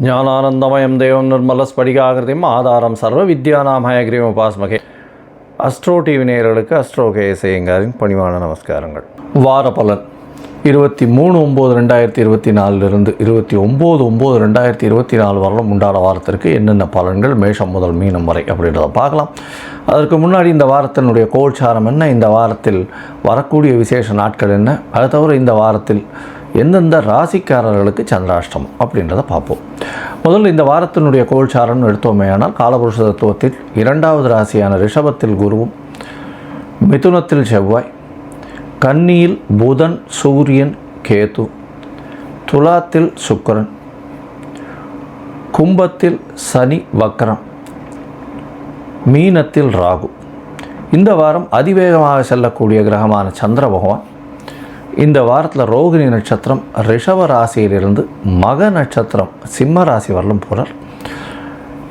ஞானானந்தமயம் தேவம் நிர்மலஸ்படிகாகிருதிம் ஆதாரம் சர்வ வித்யாநாமயகிரியம் உபாஸ்மகே. அஸ்ட்ரோ டிவி நேயர்களுக்கு அஸ்ட்ரோ கேஎஸ்ஐயங்காரின் பணிவான நமஸ்காரங்கள். வார பலன் 23/9/2024 29/9/2024 வரலும் உண்டான வாரத்திற்கு என்னென்ன பலன்கள் மேஷம் முதல் மீனம் வரை அப்படின்றத பார்க்கலாம். அதற்கு முன்னாடி இந்த வாரத்தினுடைய கோல்சாரம் என்ன, இந்த வாரத்தில் வரக்கூடிய விசேஷ நாட்கள் என்ன, அது தவிர இந்த வாரத்தில் எந்தெந்த ராசிக்காரர்களுக்கு சந்திராஷ்டமம் அப்படின்றத பார்ப்போம். முதல்ல இந்த வாரத்தினுடைய கோல்சாரம்னு எடுத்தோமேயானால் காலபுருஷ தத்துவத்தில் 2வது ராசியான ரிஷபத்தில் குருவும், மிதுனத்தில் செவ்வாய், கன்னியில் புதன் சூரியன் கேது, துலாத்தில் சுக்கிரன், கும்பத்தில் சனி வக்ரம், மீனத்தில் ராகு. இந்த வாரம் அதிவேகமாக செல்லக்கூடிய கிரகமான சந்திர பகவான் இந்த வாரத்தில் ரோகிணி நட்சத்திரம் ரிஷப ராசியிலிருந்து மக நட்சத்திரம் சிம்ம ராசி வரலும் போகிறார்.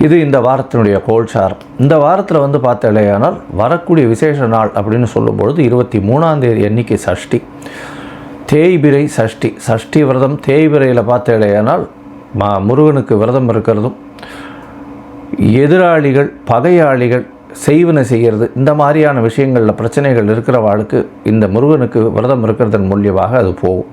இது இந்த வாரத்தினுடைய கோல்சாரம். இந்த வாரத்தில் பார்த்தேனால் வரக்கூடிய விசேஷ நாள் அப்படின்னு சொல்லும்பொழுது 23ஆம் தேதி அன்னைக்கு சஷ்டி, தேய்பிரை சஷ்டி. சஷ்டி விரதம் தேய்பிரையில் பார்த்தேனால் முருகனுக்கு விரதம் இருக்கிறதும், எதிராளிகள் பகையாளிகள் செய்வன செய்கிறது இந்த மாதிரியான விஷயங்களில் பிரச்சனைகள் இருக்கிறவாளுக்கு இந்த முருகனுக்கு விரதம் இருக்கிறதன் மூலியமாக அது போகும்.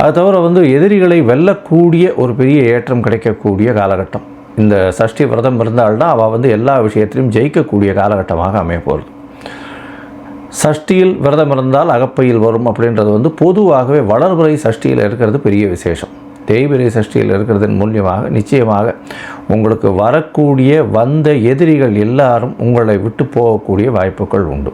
அது தவிர எதிரிகளை வெல்லக்கூடிய ஒரு பெரிய ஏற்றம் கிடைக்கக்கூடிய காலகட்டம். இந்த சஷ்டி விரதம் இருந்தால்தான் அவள் எல்லா விஷயத்திலையும் ஜெயிக்கக்கூடிய காலகட்டமாக அமைய போகிறது. சஷ்டியில் விரதம் இருந்தால் அகப்பையில் வரும் அப்படின்றது பொதுவாகவே வளர்பிறை சஷ்டியில் இருக்கிறது பெரிய விசேஷம். தேய்பிரை சஷ்டியில் இருக்கிறதன் மூலியமாக நிச்சயமாக உங்களுக்கு வரக்கூடிய வந்த எதிரிகள் எல்லாரும் உங்களை விட்டு போகக்கூடிய வாய்ப்புகள் உண்டு.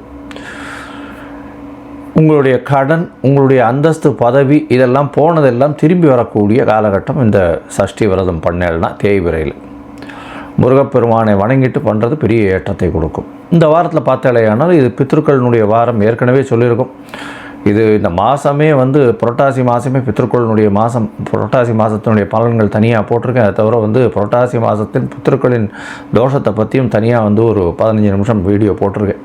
உங்களுடைய கடன், உங்களுடைய அந்தஸ்து, பதவி இதெல்லாம் போனதெல்லாம் திரும்பி வரக்கூடிய காலகட்டம் இந்த சஷ்டி விரதம் பண்ணேன்னா தேய்பிரையில். முருகப்பெருமானை வணங்கிட்டு பண்ணுறது பெரிய ஏற்றத்தை கொடுக்கும். இந்த வாரத்தில் பார்த்தாலேயானால் இது பித்ருக்களினுடைய வாரம். ஏற்கனவே சொல்லியிருக்கோம். இது இந்த மாதமே புரட்டாசி மாதமே பித்ருக்களினுடைய மாதம். புரட்டாசி மாதத்தினுடைய பலன்கள் தனியாக போட்டிருக்கேன். அதை தவிர புரட்டாசி மாதத்தின் பித்ருக்களின் தோஷத்தை பற்றியும் தனியாக ஒரு 15 நிமிஷம் வீடியோ போட்டிருக்கேன்.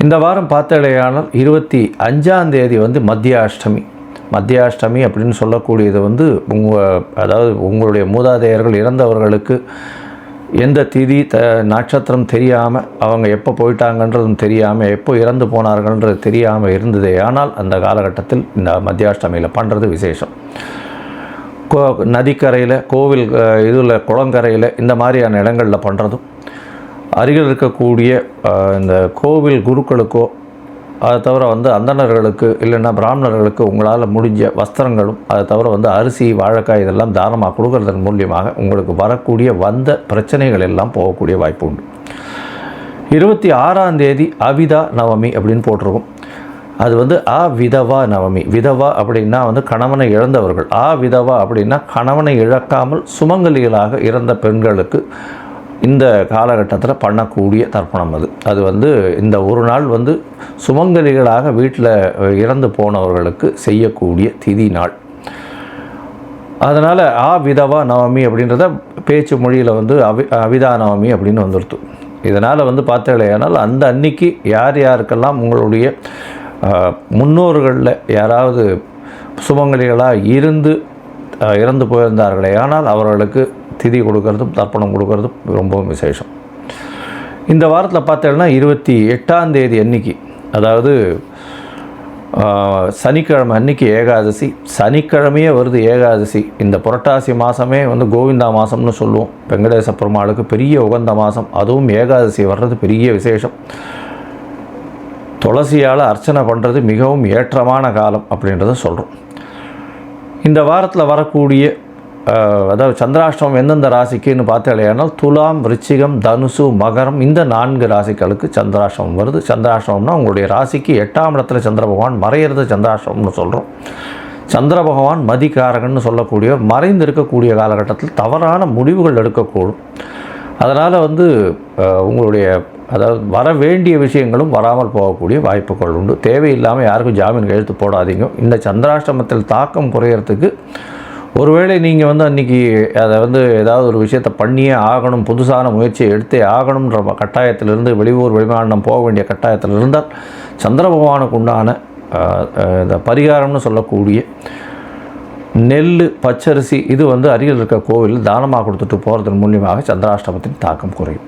இந்த வாரம் பார்த்தாலேயானால் 25ஆம் தேதி மத்தியாஷ்டமி. மத்தியாஷ்டமி அப்படின்னு சொல்லக்கூடியது அதாவது உங்களுடைய மூதாதையர்கள் இறந்தவர்களுக்கு எந்த திதி நட்சத்திரம் தெரியாமல், அவங்க எப்போ போயிட்டாங்கன்றதும் தெரியாமல், எப்போ இறந்து போனார்கள்ன்றது தெரியாமல் இருந்ததே. ஆனால் அந்த காலகட்டத்தில் இந்த மத்தியாஷ்டமியில் பண்ணுறது விசேஷம். நதிக்கரையில், கோவில் இதில், குளங்கரையில் இந்த மாதிரியான இடங்களில் பண்ணுறதும், அருகில் இருக்கக்கூடிய இந்த கோவில் குருக்களுக்கோ அதை தவிர அந்தணர்களுக்கு இல்லைன்னா பிராமணர்களுக்கு உங்களால் முடிஞ்ச வஸ்திரங்களும், அதை தவிர அரிசி, வாழைக்காய் இதெல்லாம் தானமாக கொடுக்கறதன் மூலியமாக உங்களுக்கு வரக்கூடிய வந்த பிரச்சனைகள் எல்லாம் போகக்கூடிய வாய்ப்பு உண்டு. 26ஆம் தேதி அவிதா நவமி அப்படின்னு போட்டிருக்கும். அது அவிதவா நவமி. விதவா அப்படின்னா கணவனை இழந்தவர்கள். அவிதவா அப்படின்னா கணவனை இழக்காமல் சுமங்கலிகளாக இறந்த பெண்களுக்கு இந்த காலகட்டத்தில் பண்ணக்கூடிய தர்ப்பணம். அது இந்த ஒரு நாள் சுமங்கலிகளாக வீட்டில் இறந்து போனவர்களுக்கு செய்யக்கூடிய திதி நாள். அதனால் விதவா நவமி அப்படின்றத பேச்சு மொழியில் அவிதா நவமி அப்படின்னு வந்துடுது. இதனால் பார்த்தேனால் அந்த அன்னைக்கு யார் யாருக்கெல்லாம் உங்களுடைய முன்னோர்களில் யாராவது சுமங்கலிகளாக இறந்து போயிருந்தார்களே ஆனால் அவர்களுக்கு திதி கொடுக்கறதும் தர்ப்பணம் கொடுக்கறதும் ரொம்பவும் விசேஷம். இந்த வாரத்தில் பார்த்தேன்னா 28ஆம் தேதி அன்னைக்கு, அதாவது சனிக்கிழமை அன்னைக்கு ஏகாதசி. சனிக்கிழமையே வருது ஏகாதசி. இந்த புரட்டாசி மாதமே கோவிந்தா மாதம்னு சொல்லுவோம். வெங்கடேச பெருமாளுக்கு பெரிய உகந்த மாதம். அதுவும் ஏகாதசி வர்றது பெரிய விசேஷம். துளசியால் அர்ச்சனை பண்ணுறது மிகவும் ஏற்றமான காலம் அப்படின்றத சொல்கிறோம். இந்த வாரத்தில் வரக்கூடிய அதாவது சந்திராஷ்டமம் எந்தெந்த ராசிக்குன்னு பார்த்தாலேயானால் துலாம், விருச்சிகம், தனுசு, மகரம் இந்த 4 ராசிகளுக்கு சந்திராஷ்டமம் வருது. சந்திராஷ்டமம்னா உங்களுடைய ராசிக்கு 8ஆம் இடத்துல சந்திர பகவான் மறையிறது சந்திராஷ்டமம்னு சொல்கிறோம். சந்திர பகவான் மதிகாரகன்னு சொல்லக்கூடிய மறைந்து இருக்கக்கூடிய காலகட்டத்தில் தவறான முடிவுகள் எடுக்கக்கூடும். அதனால் உங்களுடைய அதாவது வர வேண்டிய விஷயங்களும் வராமல் போகக்கூடிய வாய்ப்புகள் உண்டு. தேவையில்லாமல் யாருக்கும் ஜாமீன் எழுத்து போடாதீங்க. இந்த சந்திராஷ்டமத்தில் தாக்கம் குறையிறதுக்கு ஒருவேளை நீங்கள் அன்றைக்கி அதை ஏதாவது ஒரு விஷயத்தை பண்ணியே ஆகணும், புதுசான முயற்சியை எடுத்தே ஆகணுன்ற கட்டாயத்திலிருந்து, வெளியூர் வெளிமாநிலம் போக வேண்டிய கட்டாயத்தில் இருந்தால் சந்திர பகவானுக்கு உண்டான இந்த பரிகாரம்னு சொல்லக்கூடிய நெல், பச்சரிசி இது அருகில் இருக்க கோவிலில் தானமாக கொடுத்துட்டு போகிறதன் மூலியமாக சந்திராஷ்டமத்தின் தாக்கம் குறையும்.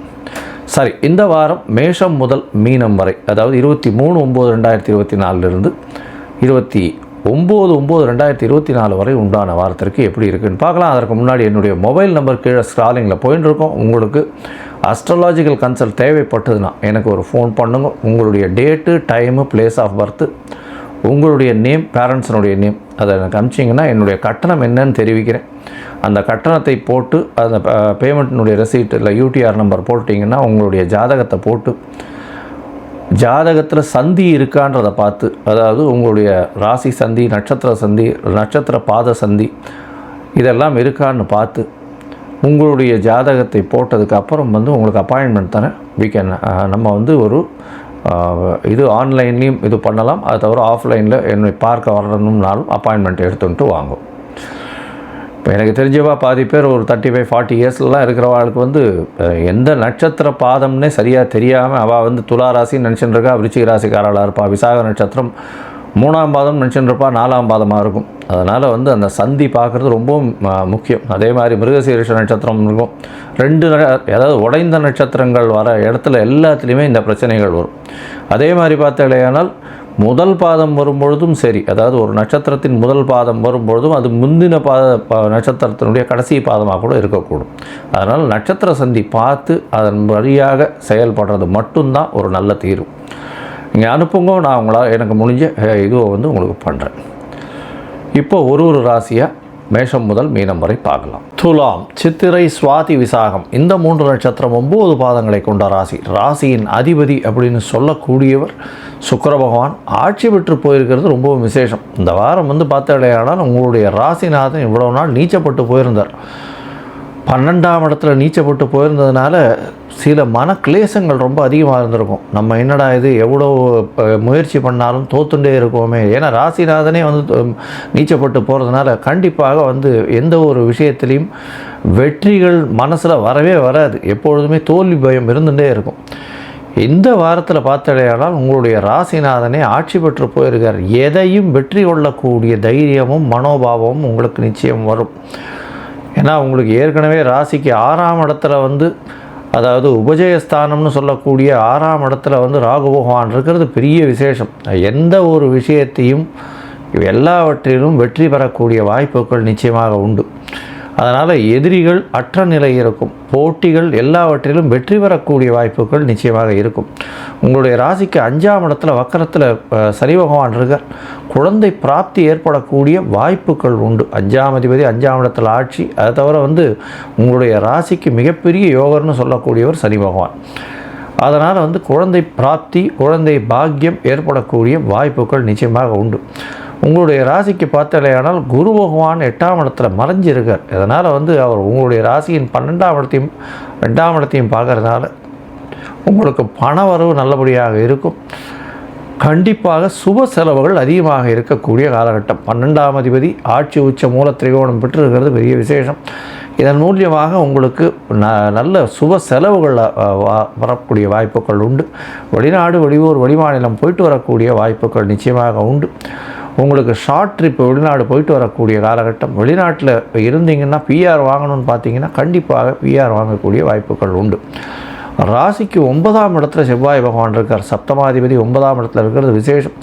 சரி, இந்த வாரம் மேஷம் முதல் மீனம் வரை, அதாவது 23/9/2024 29/9/2024 வரை உண்டான வாரத்திற்கு எப்படி இருக்குன்னு பார்க்கலாம். அதற்கு முன்னாடி என்னுடைய மொபைல் நம்பர் கீழே ஸ்க்ராலிங்கில் போயின்னு இருக்கோம். உங்களுக்கு அஸ்ட்ராலாஜிக்கல் கன்சல்ட் தேவைப்பட்டதுன்னா எனக்கு ஒரு ஃபோன் பண்ணுங்க. உங்களுடைய date, time, place of birth, உங்களுடைய நேம், பேரண்ட்ஸினுடைய நேம் அதை எனக்கு அனுப்பிச்சிங்கன்னா என்னுடைய கட்டணம் என்னன்னு தெரிவிக்கிறேன். அந்த கட்டணத்தை போட்டு அந்த பேமெண்ட்டினுடைய ரெசீட் இல்லை யூடிஆர் நம்பர் போட்டிங்கன்னா உங்களுடைய ஜாதகத்தை போட்டு ஜாதகத்தில் சந்தி இருக்கான்றதை பார்த்து, அதாவது உங்களுடைய ராசி சந்தி, நட்சத்திர பாத சந்தி இதெல்லாம் இருக்கான்னு பார்த்து உங்களுடைய ஜாதகத்தை போட்டதுக்கு அப்புறம் உங்களுக்கு அப்பாயின்மெண்ட் தரேன். நம்ம ஒரு இது ஆன்லைன்லேயும் இது பண்ணலாம். அது தவிர ஆஃப்லைனில் என்னை பார்க்க வரணும்னாலும் அப்பாயின்மெண்ட் எடுத்துட்டு வாங்கும். இப்போ எனக்கு தெரிஞ்சவா பாதி பேர் ஒரு 35-40 இயர்ஸ்லாம் இருக்கிறவாளுக்கு எந்த நட்சத்திர பாதம்னே சரியாக தெரியாமல் அவள் துலா ராசின்னு நினச்சிட்டு இருக்கா, விருச்சிக ராசிக்காரளாக இருப்பாள். விசாக நட்சத்திரம் 3ஆம் பாதம் நினச்சிட்டு இருப்பாள், 4ஆம் பாதமாக இருக்கும். அதனால் அந்த சந்தி பார்க்குறது ரொம்பவும் முக்கியம். அதே மாதிரி மிருகசீரிஷ நட்சத்திரம் இருக்கும். 2 அதாவது உடைந்த நட்சத்திரங்கள் வர இடத்துல எல்லாத்துலேயுமே இந்த பிரச்சனைகள் வரும். அதே மாதிரி பார்த்தாலேயானால் முதல் பாதம் வரும்பொழுதும் சரி, அதாவது ஒரு நட்சத்திரத்தின் முதல் பாதம் வரும்பொழுதும் அது முந்தின நட்சத்திரத்தினுடைய கடைசி பாதமாக கூட இருக்கக்கூடும். அதனால் நட்சத்திர சந்தி பார்த்து அதன் வழியாக செயல்படுறது மட்டும்தான் ஒரு நல்ல தீர்வு. நீங்கள் அனுப்புங்க, நான் எனக்கு முடிஞ்ச இதுவை உங்களுக்கு பண்ணுறேன். இப்போ ஒரு ராசியாக மேஷம் முதல் மீனம் வரை பார்க்கலாம். துலாம், சித்திரை, சுவாதி, விசாகம் இந்த 3 நட்சத்திரம் 9 பாதங்களை கொண்ட ராசி. ராசியின் அதிபதி அப்படின்னு சொல்லக்கூடியவர் சுக்கிர பகவான் ஆட்சி பெற்று போயிருக்கிறது ரொம்பவும் விசேஷம். இந்த வாரம் பார்த்தாலேயானால் உங்களுடைய ராசிநாதன் இவ்வளோ நாள் நீச்சப்பட்டு போயிருந்தார். 12ஆம் இடத்துல நீச்சப்பட்டு போயிருந்ததுனால சில மன கிளேசங்கள் ரொம்ப அதிகமாக இருந்திருக்கும். நம்ம என்னடா இது எவ்வளோ முயற்சி பண்ணாலும் தோத்துண்டே இருக்கோமே. ஏன்னா ராசிநாதனே நீச்சப்பட்டு போகிறதுனால கண்டிப்பாக எந்த ஒரு விஷயத்துலேயும் வெற்றிகள் மனசில் வரவே வராது. எப்பொழுதுமே தோல்வி பயம் இருந்துகிட்டே இருக்கும். இந்த வாரத்தில் பார்த்தாலேயானால் உங்களுடைய ராசிநாதனே ஆட்சி பெற்று போயிருக்கார். எதையும் வெற்றி கொள்ளக்கூடிய தைரியமும் மனோபாவமும் உங்களுக்கு நிச்சயம் வரும். ஏன்னா உங்களுக்கு ஏற்கனவே ராசிக்கு 6ஆம் இடத்துல அதாவது உபஜயஸ்தானம்னு சொல்லக்கூடிய 6ஆம் இடத்துல ராகு பகவான் இருக்கிறது பெரிய விசேஷம். எந்த ஒரு விஷயத்தையும் எல்லாவற்றிலும் வெற்றி பெறக்கூடிய வாய்ப்புகள் நிச்சயமாக உண்டு. அதனால் எதிரிகள் அற்ற நிலை இருக்கும். போட்டிகள் எல்லாவற்றிலும் வெற்றி பெறக்கூடிய வாய்ப்புகள் நிச்சயமாக இருக்கும். உங்களுடைய ராசிக்கு 5ஆம் இடத்துல வக்கரத்தில் சனி பகவான் இருக்கார். குழந்தை பிராப்தி ஏற்படக்கூடிய வாய்ப்புகள் உண்டு. 5ஆம் அதிபதி 5ஆம் இடத்துல ஆட்சி. அதை தவிர உங்களுடைய ராசிக்கு மிகப்பெரிய யோகர்னு சொல்லக்கூடியவர் சனி பகவான். அதனால் குழந்தை பிராப்தி, குழந்தை பாக்கியம் ஏற்படக்கூடிய வாய்ப்புகள் நிச்சயமாக உண்டு. உங்களுடைய ராசிக்கு பார்த்தாலேயானால் குரு பகவான் 8ஆம் இடத்துல மறைஞ்சிருக்கார். அதனால் அவர் உங்களுடைய ராசியின் 12ஆம் இடத்தையும் 2ஆம் இடத்தையும் பார்க்கறதுனால உங்களுக்கு பண வரவு நல்லபடியாக இருக்கும். கண்டிப்பாக சுப செலவுகள் அதிகமாக இருக்கக்கூடிய காலகட்டம். 12ஆம் அதிபதி ஆட்சி உச்ச மூல திரிகோணம் பெற்றிருக்கிறது பெரிய விசேஷம். இதன் மூலியமாக உங்களுக்கு நல்ல சுப செலவுகள் வரக்கூடிய வாய்ப்புகள் உண்டு. வெளிநாடு, வெளியூர், வெளிமாநிலம் போயிட்டு வரக்கூடிய வாய்ப்புகள் நிச்சயமாக உண்டு. உங்களுக்கு ஷார்ட் ட்ரிப் வெளிநாடு போயிட்டு வரக்கூடிய காலகட்டம். வெளிநாட்டில் இருந்தீங்கன்னா பிஆர் வாங்கணும்னு பார்த்தீங்கன்னா கண்டிப்பாக பிஆர் வாங்கக்கூடிய வாய்ப்புகள் உண்டு. ராசிக்கு 9ஆம் இடத்துல செவ்வாய் பகவான் இருக்கார். சப்தமாதிபதி 9ஆம் இடத்துல இருக்கிறது விசேஷம்.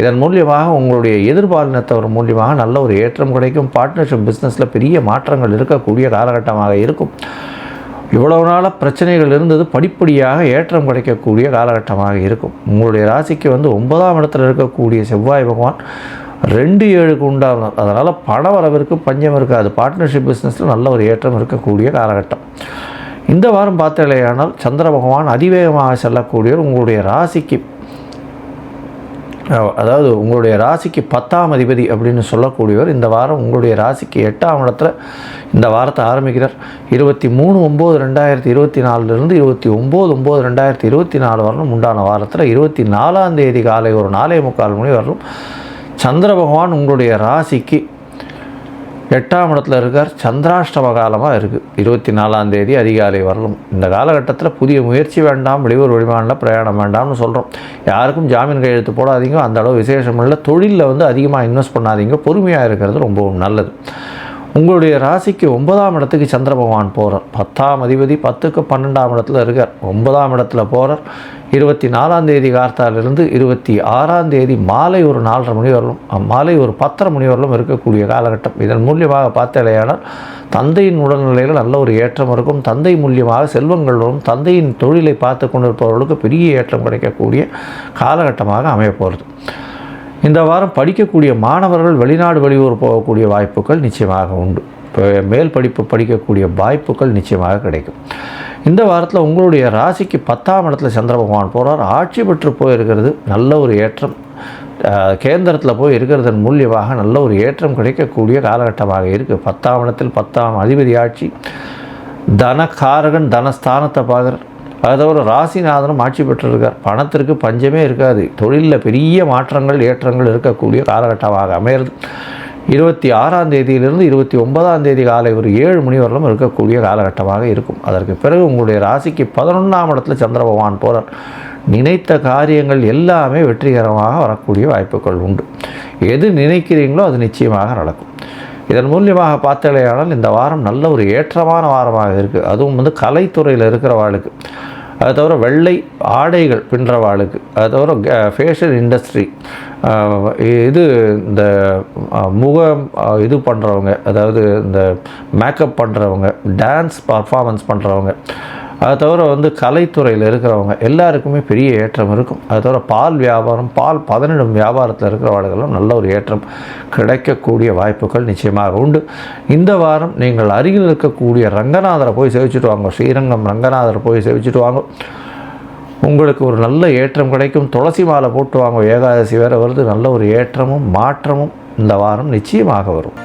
இதன் மூலியமாக உங்களுடைய எதிர்பாலினத்தவர் மூலியமாக நல்ல ஒரு ஏற்றம் கிடைக்கும். பார்ட்னர்ஷிப் பிஸ்னஸில் பெரிய மாற்றங்கள் இருக்கக்கூடிய காலகட்டமாக இருக்கும். இவ்வளவு நாளாக பிரச்சனைகள் இருந்தது படிப்படியாக ஏற்றம் கிடைக்கக்கூடிய காலகட்டமாக இருக்கும். உங்களுடைய ராசிக்கு 9ஆம் இடத்துல இருக்கக்கூடிய செவ்வாய் பகவான் 2-7க்கு உண்டாகும். அதனால் பண வரவிற்கு பஞ்சம் இருக்காது. பார்ட்னர்ஷிப் பிஸ்னஸில் நல்ல ஒரு ஏற்றம் இருக்கக்கூடிய காலகட்டம். இந்த வாரம் பார்த்தாலேயானால் சந்திர பகவான் அதிவேகமாக செல்லக்கூடியவர். உங்களுடைய ராசிக்கு அதாவது உங்களுடைய ராசிக்கு 10ஆம் அதிபதி அப்படின்னு சொல்லக்கூடியவர் இந்த வாரம் உங்களுடைய ராசிக்கு 8ஆம் இடத்துல இந்த வாரத்தை ஆரம்பிக்கிறார். 23/9/2024 29/9/2024 வரணும் உண்டான வாரத்தில் 24ஆம் தேதி காலை ஒரு 4:45 மணி வரணும் சந்திர பகவான் உங்களுடைய ராசிக்கு 8ஆம் இடத்துல இருக்கார். சந்திராஷ்டம காலமாக இருக்குது. 24ஆம் தேதி அதிகாலை வரலும். இந்த காலகட்டத்தில் புதிய முயற்சி வேண்டாம், வெளியூர் வெளிமாநில பிரயாணம் வேண்டாம்னு சொல்கிறோம். யாருக்கும் ஜாமீன் கையெழுத்து போடாதீங்க. அந்த அளவு விசேஷம் இல்லை. தொழிலில் வந்து அதிகமாக இன்வெஸ்ட் பண்ணாதீங்க. பொறுமையாக இருக்கிறது ரொம்பவும் நல்லது. உங்களுடைய ராசிக்கு 9ஆம் இடத்துக்கு சந்திர பகவான் போகிறார். 10ஆம் அதிபதி 10க்கு 12ஆம் இடத்துல இருக்கார். 9ஆம் இடத்துல போகிறார். 24ஆம் தேதி கார்த்தாலிருந்து 26ஆம் தேதி மாலை ஒரு 4:30 மணி வரலும், மாலை ஒரு 10:30 மணி வரலும் இருக்கக்கூடிய காலகட்டம். இதன் மூலியமாக பார்த்தாலேயானால் தந்தையின் உடல்நிலையில் நல்ல ஒரு ஏற்றம் இருக்கும். தந்தை மூலியமாக செல்வங்கள் வரும். தந்தையின் தொழிலை பார்த்து கொண்டிருப்பவர்களுக்கு பெரிய ஏற்றம் கிடைக்கக்கூடிய காலகட்டமாக அமையப்போகிறது. இந்த வாரம் படிக்கக்கூடிய மாணவர்கள் வெளிநாடு வெளியூர் போகக்கூடிய வாய்ப்புகள் நிச்சயமாக உண்டு. இப்போ மேல் படிப்பு படிக்கக்கூடிய வாய்ப்புகள் நிச்சயமாக கிடைக்கும். இந்த வாரத்தில் உங்களுடைய ராசிக்கு 10ஆம் இடத்துல சந்திர பகவான் போகிறார். ஆட்சி பெற்று போயிருக்கிறது நல்ல ஒரு ஏற்றம். கேந்திரத்தில் போய் இருக்கிறதன் மூலியமாக நல்ல ஒரு ஏற்றம் கிடைக்கக்கூடிய காலகட்டமாக இருக்குது. 10ஆம் இடத்தில் 10ஆம் அதிபதி ஆட்சி. தனகாரகன் தனஸ்தானத்தை பார்க்குறார். அதை தவிர ராசிநாதனும் ஆட்சி பெற்றிருக்கார். பணத்திற்கு பஞ்சமே இருக்காது. தொழிலில் பெரிய மாற்றங்கள் ஏற்றங்கள் இருக்கக்கூடிய காலகட்டமாக அமையிறது. 26ஆம் தேதியிலிருந்து 29ஆம் தேதி காலை ஒரு 7 மணி வரலும் இருக்கக்கூடிய காலகட்டமாக இருக்கும். அதற்கு பிறகு உங்களுடைய ராசிக்கு 11ஆம் இடத்துல சந்திர பகவான் போகிறார். நினைத்த காரியங்கள் எல்லாமே வெற்றிகரமாக வரக்கூடிய வாய்ப்புகள் உண்டு. எது நினைக்கிறீங்களோ அது நிச்சயமாக நடக்கும். இதன் மூலியமாக பார்த்தாலேயானால் இந்த வாரம் நல்ல ஒரு ஏற்றமான வாரமாக இருக்குது. அதுவும் வந்து கலைத்துறையில் இருக்கிறவாளுக்கு, அது தவிர வெள்ளை ஆடைகள் பின்றவாளுக்கு, அது தவிர ஃபேஷன் இண்டஸ்ட்ரி, இது இந்த முகம் இது பண்ணுறவங்க, அதாவது இந்த மேக்கப் பண்ணுறவங்க, டான்ஸ் பர்ஃபார்மன்ஸ் பண்ணுறவங்க, அது தவிர வந்து கலைத்துறையில் இருக்கிறவங்க எல்லாருக்குமே பெரிய ஏற்றம் இருக்கும். அது தவிர பால் வியாபாரம், பால் பதனிடும் வியாபாரத்தில் இருக்கிறவர்களும் நல்ல ஒரு ஏற்றம் கிடைக்கக்கூடிய வாய்ப்புகள் நிச்சயமாக உண்டு. இந்த வாரம் நீங்கள் அருகில் இருக்கக்கூடிய ரங்கநாதரை போய் சேவிச்சுட்டு வாங்க. ஸ்ரீரங்கம் ரங்கநாதரை போய் சேவிச்சுட்டு வாங்க. உங்களுக்கு ஒரு நல்ல ஏற்றம் கிடைக்கும். துளசி மாலை போட்டு வாங்க. ஏகாதசி வேறு வருது. நல்ல ஒரு ஏற்றமும் மாற்றமும் இந்த வாரம் நிச்சயமாக வரும்.